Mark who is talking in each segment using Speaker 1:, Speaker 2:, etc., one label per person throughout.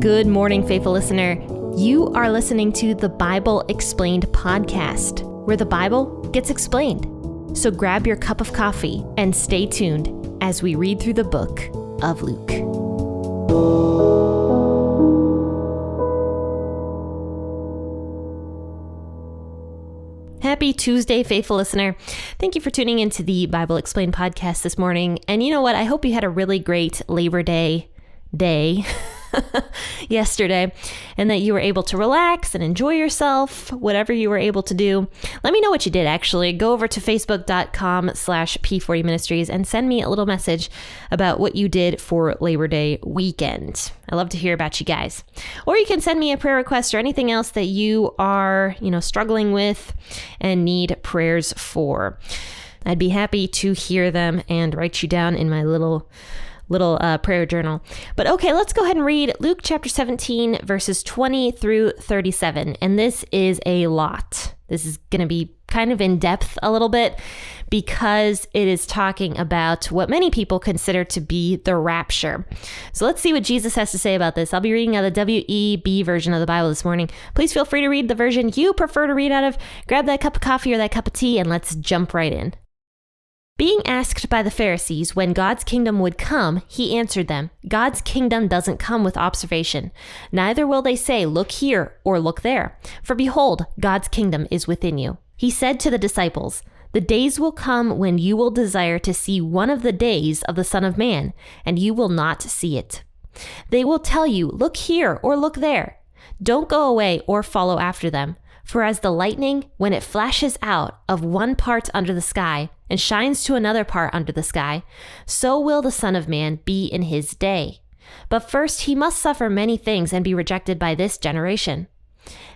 Speaker 1: Good morning, faithful listener. You are listening to the Bible Explained podcast, where the Bible gets explained. So grab your cup of coffee and stay tuned as we read through the book of Luke. Happy Tuesday, faithful listener. Thank you for tuning into the Bible Explained podcast this morning. And you know what? I hope you had a really great Labor Day yesterday, and that you were able to relax and enjoy yourself, whatever you were able to do. Let me know what you did, actually. Go over to facebook.com/P40 Ministries and send me a little message about what you did for Labor Day weekend. I love to hear about you guys. Or you can send me a prayer request or anything else that you are, struggling with and need prayers for. I'd be happy to hear them and write you down in my little prayer journal. But okay, let's go ahead and read Luke chapter 17, verses 20 through 37. And this is a lot. This is going to be kind of in depth a little bit because it is talking about what many people consider to be the rapture. So let's see what Jesus has to say about this. I'll be reading out of the WEB version of the Bible this morning. Please feel free to read the version you prefer to read out of. Grab that cup of coffee or that cup of tea and let's jump right in. Being asked by the Pharisees when God's kingdom would come, he answered them, God's kingdom doesn't come with observation. Neither will they say, look here or look there. For behold, God's kingdom is within you. He said to the disciples, the days will come when you will desire to see one of the days of the Son of Man, and you will not see it. They will tell you, look here or look there. Don't go away or follow after them. For as the lightning, when it flashes out of one part under the sky and shines to another part under the sky, so will the Son of Man be in his day. But first he must suffer many things and be rejected by this generation.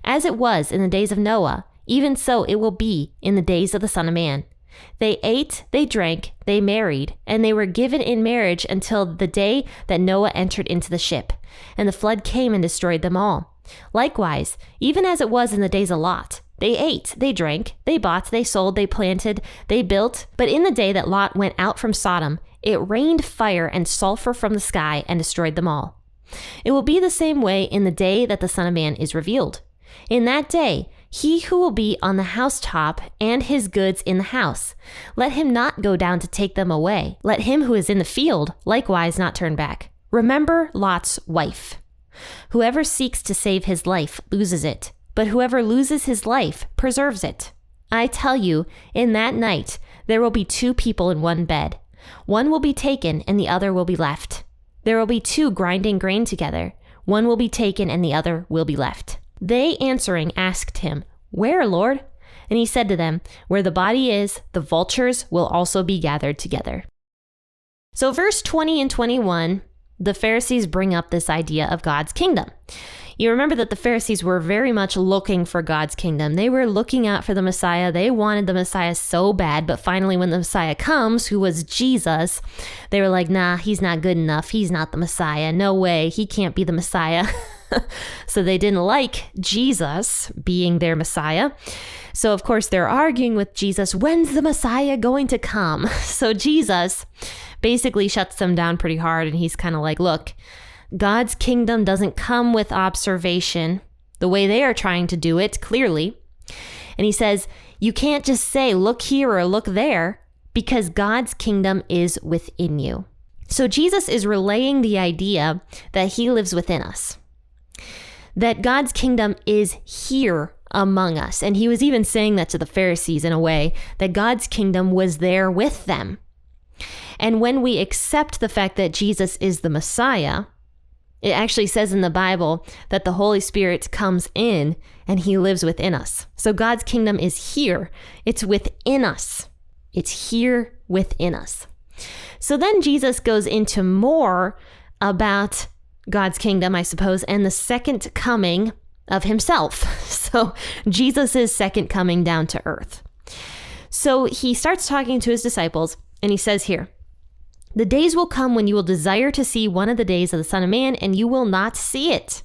Speaker 1: As it was in the days of Noah, even so it will be in the days of the Son of Man. They ate, they drank, they married, and they were given in marriage until the day that Noah entered into the ship, and the flood came and destroyed them all. Likewise, even as it was in the days of Lot, they ate, they drank, they bought, they sold, they planted, they built. But in the day that Lot went out from Sodom, it rained fire and sulfur from the sky and destroyed them all. It will be the same way in the day that the Son of Man is revealed. In that day, he who will be on the housetop and his goods in the house, let him not go down to take them away. Let him who is in the field likewise not turn back. Remember Lot's wife. Whoever seeks to save his life loses it, but whoever loses his life preserves it. I tell you, in that night there will be two people in one bed. One will be taken and the other will be left. There will be two grinding grain together. One will be taken and the other will be left. They answering asked him, Where, Lord? And he said to them, Where the body is, the vultures will also be gathered together. So verse 20 and 21, the Pharisees bring up this idea of God's kingdom. You remember that the Pharisees were very much looking for God's kingdom. They were looking out for the Messiah. They wanted the Messiah so bad, but finally when the Messiah comes, who was Jesus, they were like, nah, he's not good enough. He's not the Messiah. No way. He can't be the Messiah. So they didn't like Jesus being their Messiah. So of course they're arguing with Jesus, when's the Messiah going to come? So Jesus basically shuts them down pretty hard, and he's kind of like, look, God's kingdom doesn't come with observation the way they are trying to do it, clearly. And he says, you can't just say, look here or look there, because God's kingdom is within you. So Jesus is relaying the idea that he lives within us, that God's kingdom is here among us. And he was even saying that to the Pharisees in a way, that God's kingdom was there with them. And when we accept the fact that Jesus is the Messiah, it actually says in the Bible that the Holy Spirit comes in and he lives within us. So God's kingdom is here. It's within us. It's here within us. So then Jesus goes into more about God's kingdom, I suppose, and the second coming of himself. So Jesus' second coming down to earth. So he starts talking to his disciples and he says here, the days will come when you will desire to see one of the days of the Son of Man, and you will not see it.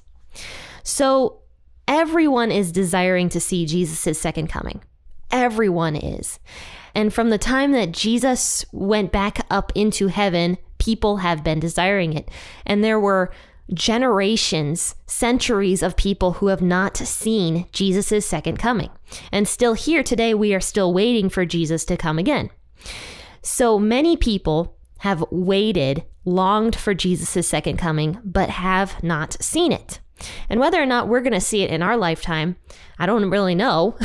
Speaker 1: So everyone is desiring to see Jesus' second coming. Everyone is. And from the time that Jesus went back up into heaven, people have been desiring it. And there were generations, centuries of people who have not seen Jesus' second coming. And still here today, we are still waiting for Jesus to come again. So many people have waited, longed for Jesus' second coming, but have not seen it. And whether or not we're going to see it in our lifetime, I don't really know.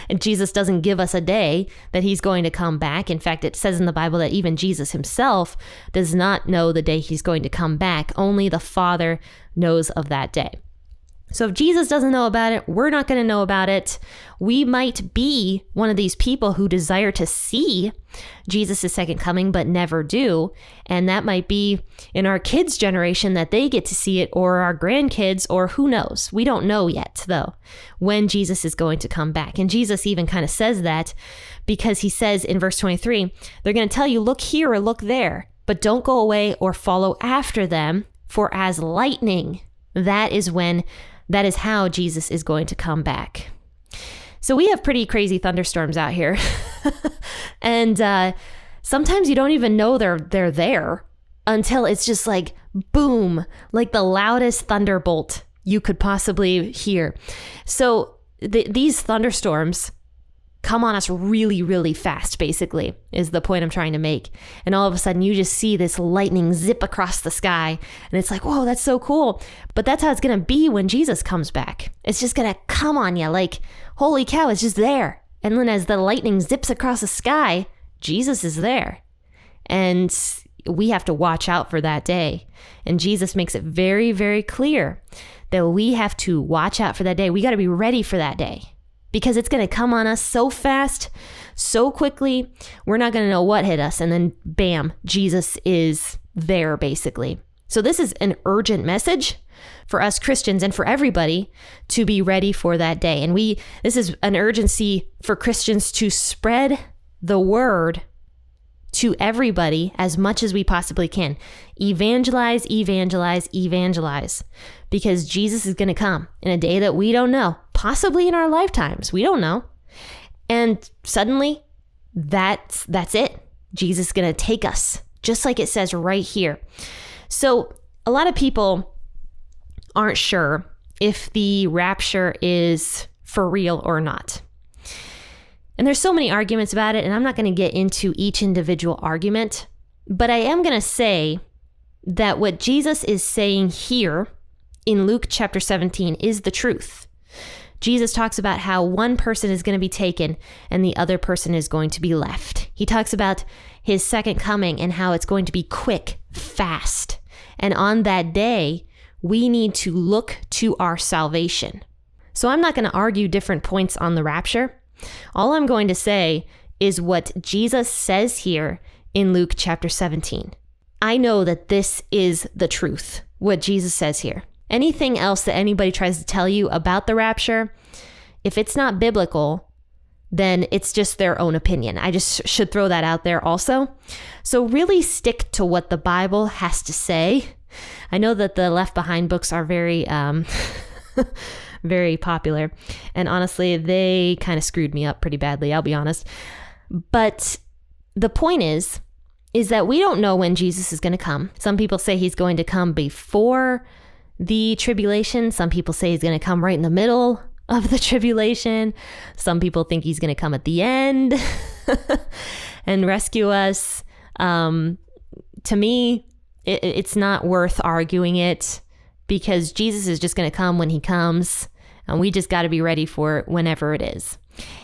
Speaker 1: And Jesus doesn't give us a day that he's going to come back. In fact, it says in the Bible that even Jesus himself does not know the day he's going to come back. Only the Father knows of that day. So if Jesus doesn't know about it, we're not going to know about it. We might be one of these people who desire to see Jesus' second coming, but never do. And that might be in our kids' generation that they get to see it, or our grandkids, or who knows. We don't know yet, though, when Jesus is going to come back. And Jesus even kind of says that because he says in verse 23, they're going to tell you, look here or look there, but don't go away or follow after them, for as lightning, that is how Jesus is going to come back. So we have pretty crazy thunderstorms out here. And sometimes you don't even know they're there until it's just like boom, like the loudest thunderbolt you could possibly hear. So these thunderstorms come on us really, really fast, basically, is the point I'm trying to make. And all of a sudden, you just see this lightning zip across the sky. And it's like, whoa, that's so cool. But that's how it's going to be when Jesus comes back. It's just going to come on you like, holy cow, it's just there. And then as the lightning zips across the sky, Jesus is there. And we have to watch out for that day. And Jesus makes it very, very clear that we have to watch out for that day. We got to be ready for that day, because it's going to come on us so fast, so quickly, we're not going to know what hit us. And then bam, Jesus is there, basically. So this is an urgent message for us Christians and for everybody to be ready for that day. And this is an urgency for Christians to spread the word to everybody as much as we possibly can. Evangelize, evangelize, evangelize. Because Jesus is going to come in a day that we don't know, possibly in our lifetimes. We don't know. And suddenly, that's it. Jesus is going to take us, just like it says right here. So a lot of people aren't sure if the rapture is for real or not. And there's so many arguments about it, and I'm not going to get into each individual argument, but I am going to say that what Jesus is saying here in Luke chapter 17 is the truth. Jesus talks about how one person is going to be taken and the other person is going to be left. He talks about his second coming and how it's going to be quick, fast. And on that day, we need to look to our salvation. So I'm not going to argue different points on the rapture. All I'm going to say is what Jesus says here in Luke chapter 17. I know that this is the truth, what Jesus says here. Anything else that anybody tries to tell you about the rapture, if it's not biblical, then it's just their own opinion. I just should throw that out there also. So really stick to what the Bible has to say. I know that the Left Behind books are very, very popular. And honestly, they kind of screwed me up pretty badly, I'll be honest. But the point is that we don't know when Jesus is going to come. Some people say he's going to come before the tribulation. Some people say he's going to come right in the middle of the tribulation. Some people think he's going to come at the end and rescue us. To me, it's not worth arguing it, because Jesus is just going to come when he comes, and we just got to be ready for it whenever it is.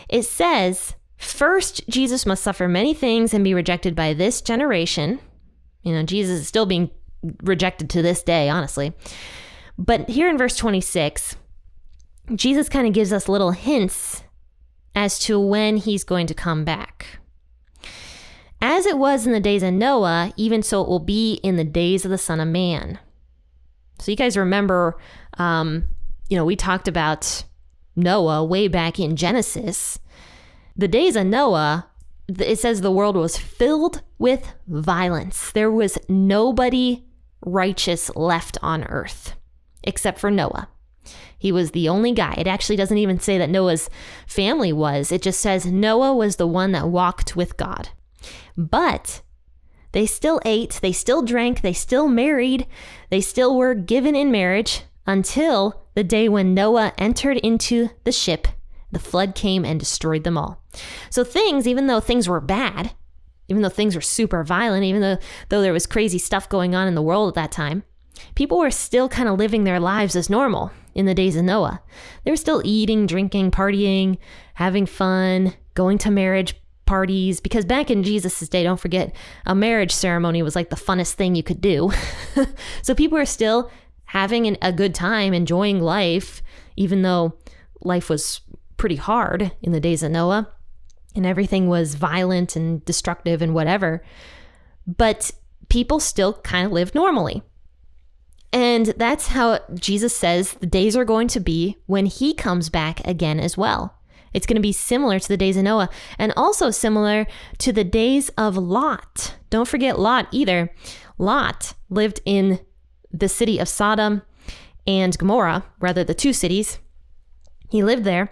Speaker 1: It says, first, Jesus must suffer many things and be rejected by this generation. You know, Jesus is still being rejected to this day, honestly. But here in verse 26, Jesus kind of gives us little hints as to when he's going to come back. As it was in the days of Noah, even so it will be in the days of the Son of Man. So you guys remember, we talked about Noah way back in Genesis. The days of Noah, it says the world was filled with violence. There was nobody righteous left on earth except for Noah. He was the only guy. It actually doesn't even say that Noah's family was. It just says Noah was the one that walked with God. But They still ate, they still drank, they still married, they still were given in marriage until the day when Noah entered into the ship. The flood came and destroyed them all. So things, even though things were bad, even though things were super violent, even though there was crazy stuff going on in the world at that time, people were still kind of living their lives as normal in the days of Noah. They were still eating, drinking, partying, having fun, going to marriage parties, because back in Jesus' day, don't forget, a marriage ceremony was like the funnest thing you could do. So people were still having a good time, enjoying life, even though life was pretty hard in the days of Noah and everything was violent and destructive and whatever. But people still kind of lived normally. And that's how Jesus says the days are going to be when he comes back again as well. It's going to be similar to the days of Noah and also similar to the days of Lot. Don't forget Lot either. Lot lived in the city of Sodom and Gomorrah, rather the two cities. He lived there.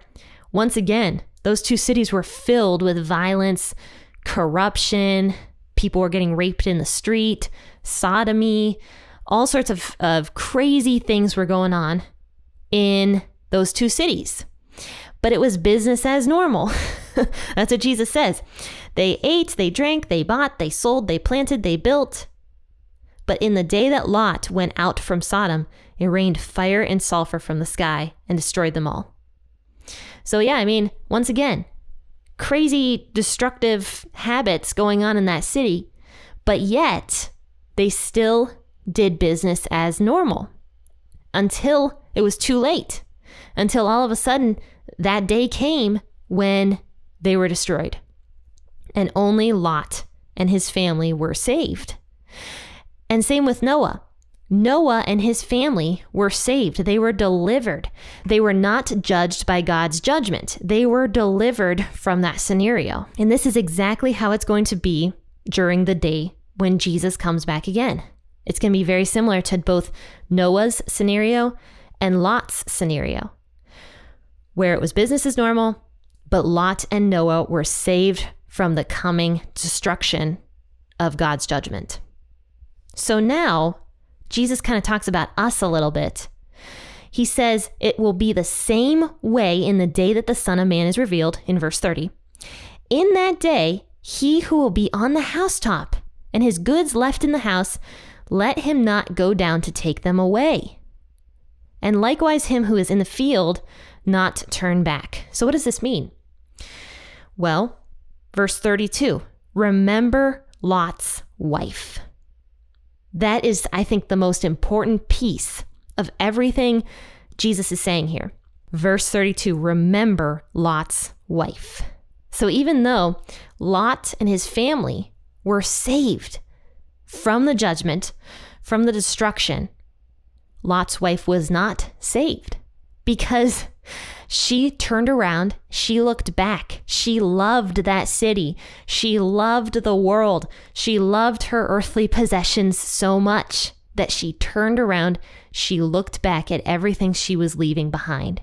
Speaker 1: Once again, those two cities were filled with violence, corruption, people were getting raped in the street, sodomy, all sorts of crazy things were going on in those two cities. But it was business as normal. That's what Jesus says. They ate, they drank, they bought, they sold, they planted, they built. But in the day that Lot went out from Sodom, it rained fire and sulfur from the sky and destroyed them all. So yeah, I mean, once again, crazy destructive habits going on in that city, but yet they still did business as normal until it was too late, until all of a sudden that day came when they were destroyed. And only Lot and his family were saved. And same with Noah. Noah and his family were saved. They were delivered. They were not judged by God's judgment. They were delivered from that scenario. And this is exactly how it's going to be during the day when Jesus comes back again. It's going to be very similar to both Noah's scenario and Lot's scenario, where it was business as normal, but Lot and Noah were saved from the coming destruction of God's judgment. So now, Jesus kind of talks about us a little bit. He says it will be the same way in the day that the Son of Man is revealed, in verse 30. In that day, he who will be on the housetop and his goods left in the house, let him not go down to take them away. And likewise him who is in the field, not turn back. So what does this mean? Well, verse 32, remember Lot's wife. That is, I think, the most important piece of everything Jesus is saying here. Verse 32, remember Lot's wife. So even though Lot and his family were saved from the judgment, from the destruction, Lot's wife was not saved because she turned around, she looked back, she loved that city, she loved the world, she loved her earthly possessions so much that she turned around, she looked back at everything she was leaving behind,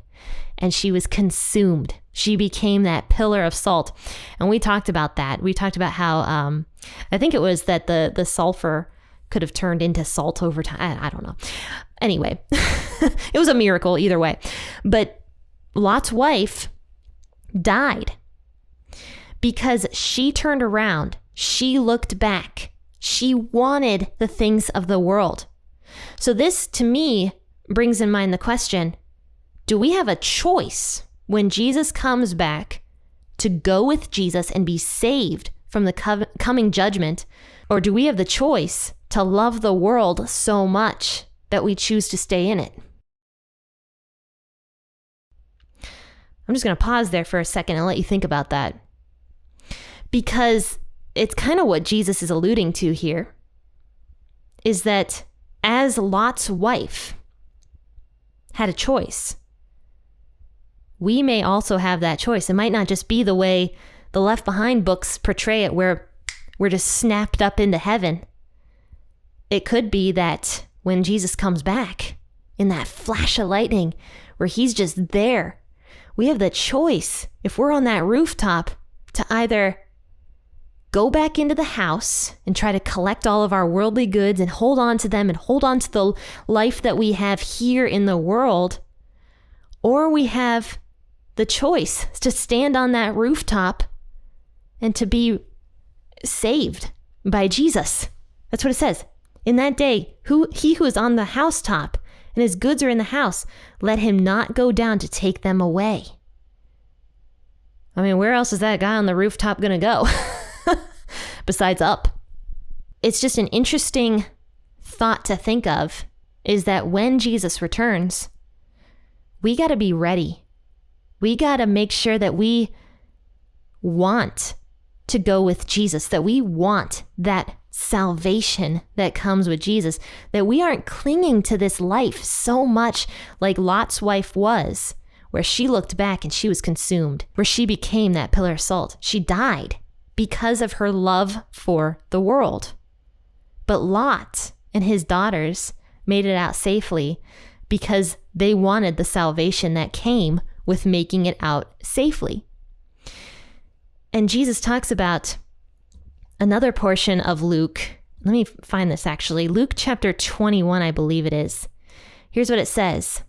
Speaker 1: and she was consumed. She became that pillar of salt. And we talked about that. We talked about how, I think it was that the sulfur could have turned into salt over time. I don't know. Anyway, it was a miracle either way. But Lot's wife died because she turned around. She looked back. She wanted the things of the world. So this, to me, brings in mind the question, do we have a choice when Jesus comes back to go with Jesus and be saved from the coming judgment? Or do we have the choice to love the world so much that we choose to stay in it? I'm just going to pause there for a second and let you think about that. Because it's kind of what Jesus is alluding to here, is that as Lot's wife had a choice, we may also have that choice. It might not just be the way the Left Behind books portray it, where we're just snapped up into heaven. It could be that when Jesus comes back, in that flash of lightning, where he's just there, we have the choice, if we're on that rooftop, to either go back into the house and try to collect all of our worldly goods and hold on to them and hold on to the life that we have here in the world, or we have the choice to stand on that rooftop and to be saved by Jesus. That's what it says. In that day, he who is on the housetop and his goods are in the house, let him not go down to take them away. I mean, where else is that guy on the rooftop going to go? Besides up. It's just an interesting thought to think of, is that when Jesus returns, we got to be ready. We got to make sure that we want to go with Jesus, that we want that salvation that comes with Jesus, that we aren't clinging to this life so much like Lot's wife was, where she looked back and she was consumed, where she became that pillar of salt. She died because of her love for the world. But Lot and his daughters made it out safely because they wanted the salvation that came with making it out safely. And Jesus talks about another portion of Luke. Let me find this actually. Luke chapter 21, I believe it is. Here's what it says.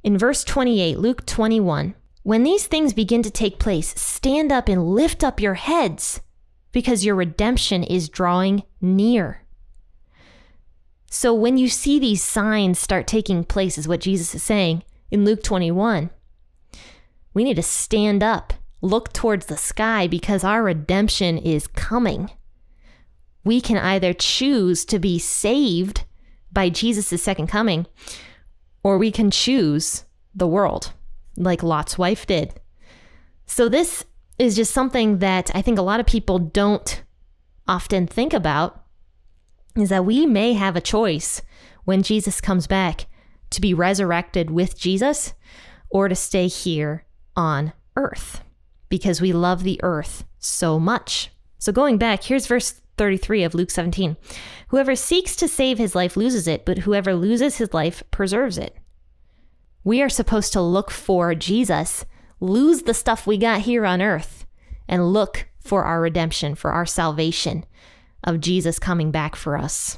Speaker 1: In verse 28, Luke 21, when these things begin to take place, stand up and lift up your heads, because your redemption is drawing near. So when you see these signs start taking place, is what Jesus is saying in Luke 21, we need to stand up, look towards the sky, because our redemption is coming. We can either choose to be saved by Jesus' second coming, or we can choose the world, like Lot's wife did. So this is just something that I think a lot of people don't often think about, is that we may have a choice when Jesus comes back to be resurrected with Jesus, or to stay here on earth, because we love the earth so much. So going back, here's verse 33 of Luke 17. Whoever seeks to save his life loses it, but whoever loses his life preserves it. We are supposed to look for Jesus, lose the stuff we got here on earth, and look for our redemption, for our salvation of Jesus coming back for us.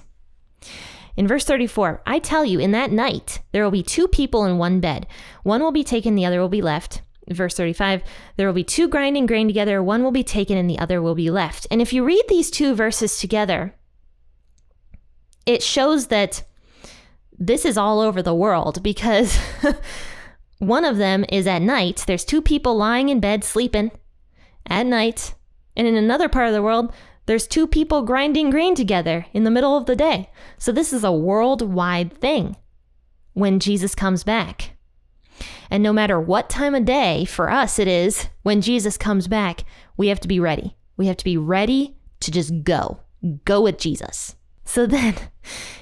Speaker 1: In verse 34, I tell you, in that night, there will be two people in one bed. One will be taken, the other will be left. Verse 35, there will be two grinding grain together. One will be taken and the other will be left. And if you read these two verses together, it shows that this is all over the world, because one of them is at night. There's two people lying in bed sleeping at night. And in another part of the world, there's two people grinding grain together in the middle of the day. So this is a worldwide thing when Jesus comes back. And no matter what time of day for us it is, when Jesus comes back, we have to be ready. We have to be ready to just go with Jesus. So then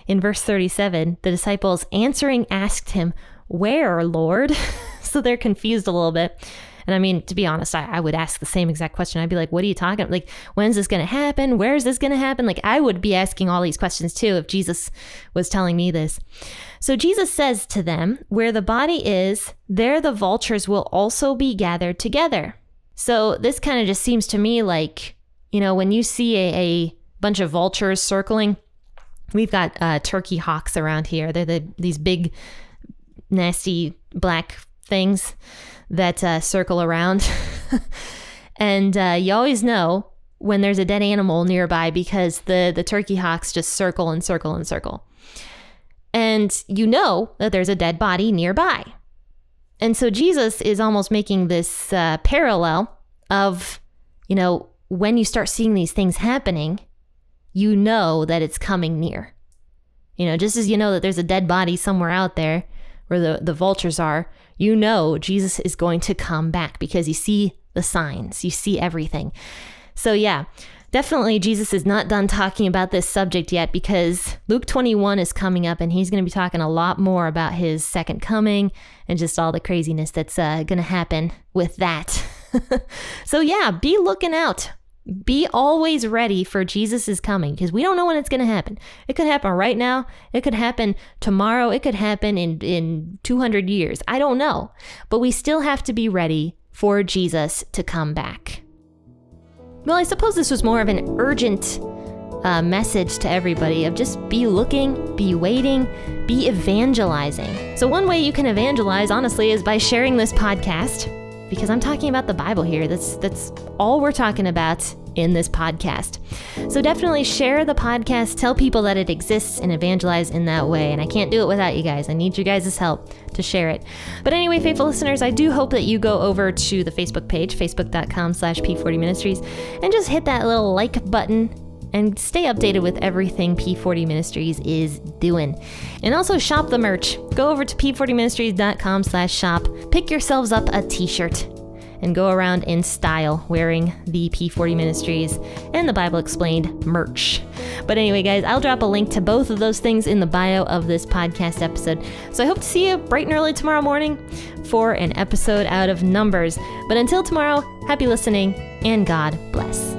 Speaker 1: in verse 37, the disciples answering asked him, where, Lord? So they're confused a little bit. And I mean, to be honest, I would ask the same exact question. I'd be like, what are you talking about? Like, when's this going to happen? Where is this going to happen? Like, I would be asking all these questions too if Jesus was telling me this. So Jesus says to them, where the body is, there the vultures will also be gathered together. So this kind of just seems to me like, when you see a bunch of vultures circling, we've got turkey hawks around here. They're these big, nasty black things that circle around. And you always know when there's a dead animal nearby, because the turkey hawks just circle and circle and circle. And you know that there's a dead body nearby. And so Jesus is almost making this parallel of, when you start seeing these things happening, you know that it's coming near. Just as you know that there's a dead body somewhere out there where the vultures are, Jesus is going to come back, because you see the signs, you see everything. So yeah, definitely Jesus is not done talking about this subject yet, because Luke 21 is coming up and he's going to be talking a lot more about his second coming and just all the craziness that's going to happen with that. So yeah, be looking out. Be always ready for Jesus' coming, because we don't know when it's going to happen. It could happen right now. It could happen tomorrow. It could happen in 200 years. I don't know. But we still have to be ready for Jesus to come back. Well, I suppose this was more of an urgent message to everybody of just be looking, be waiting, be evangelizing. So one way you can evangelize, honestly, is by sharing this podcast, because I'm talking about the Bible here. That's all we're talking about in this podcast. So definitely share the podcast, tell people that it exists, and evangelize in that way. And I can't do it without you guys. I need you guys' help to share it. But anyway, faithful listeners, I do hope that you go over to the Facebook page, facebook.com/P40 Ministries, and just hit that little like button and stay updated with everything P40 Ministries is doing. And also shop the merch. Go over to p40ministries.com/shop, pick yourselves up a t-shirt, and go around in style wearing the P40 Ministries and the Bible Explained merch. But anyway, guys, I'll drop a link to both of those things in the bio of this podcast episode. So I hope to see you bright and early tomorrow morning for an episode out of Numbers. But until tomorrow, happy listening and God bless.